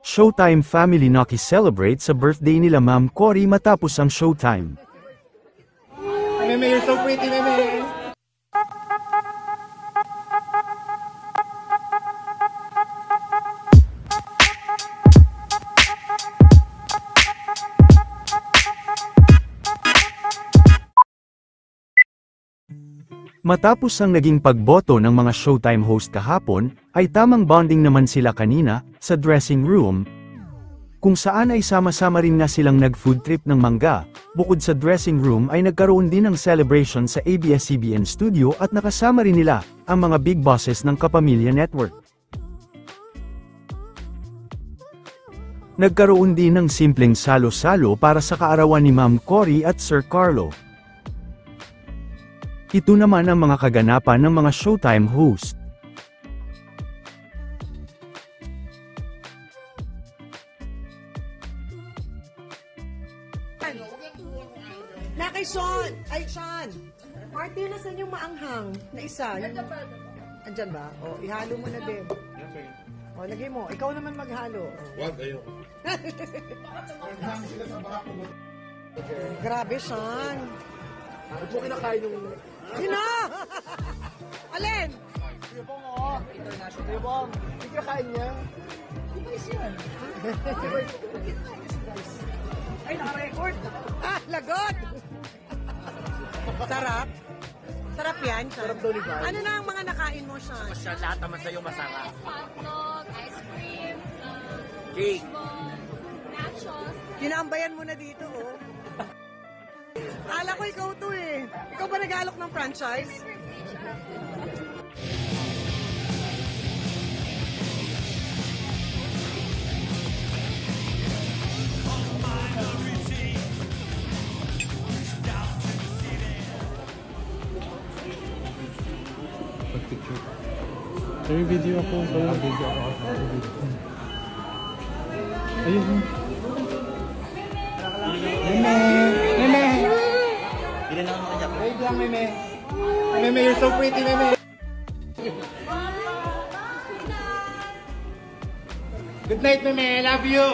Showtime family naki-celebrate sa birthday nila Ma'am Cory matapos ang showtime. Meme, you're so pretty, Meme. Matapos ang naging pagboto ng mga Showtime host kahapon, ay tamang bonding naman sila kanina, sa dressing room, kung saan ay sama-sama rin nga silang nag-food trip ng mangga. Bukod sa dressing room ay nagkaroon din ng celebration sa ABS-CBN studio at nakasama rin nila, ang mga big bosses ng Kapamilya Network. Nagkaroon din ng simpleng salo-salo para sa kaarawan ni Ma'am Cory at Sir Carlo. Ito naman ang mga kaganapan ng mga Showtime host. Na kay Sean! Ay, Sean! Martin, nasan yung maanghang na isa? Andyan ba? O, ihalo mo na din. O, lagay mo. Ikaw naman maghalo. Wag, ayoko. Grabe, Sean. Ano po kinakain yung... Yun na! Alin? Yubong, oh. International. Yubong, hindi kinakain niya. Iba yan. Ay, naka-record. Ah, lagot! Sarap. Sarap yan, Sean. Sarap daw ni Val. Ano na ang mga nakain mo, Sean? Siya, lahat naman sa'yo masarap. Hotdog, ice cream, Cake. nachos. Kinaambayan mo na dito, oh. Kala ko ikaw to eh. Ikaw ba nag-alok ng franchise? May video ako. Ayun. Meme! Meme! Wait lang, Meme. Meme, you're so pretty, Meme. Good night, Meme. I love you.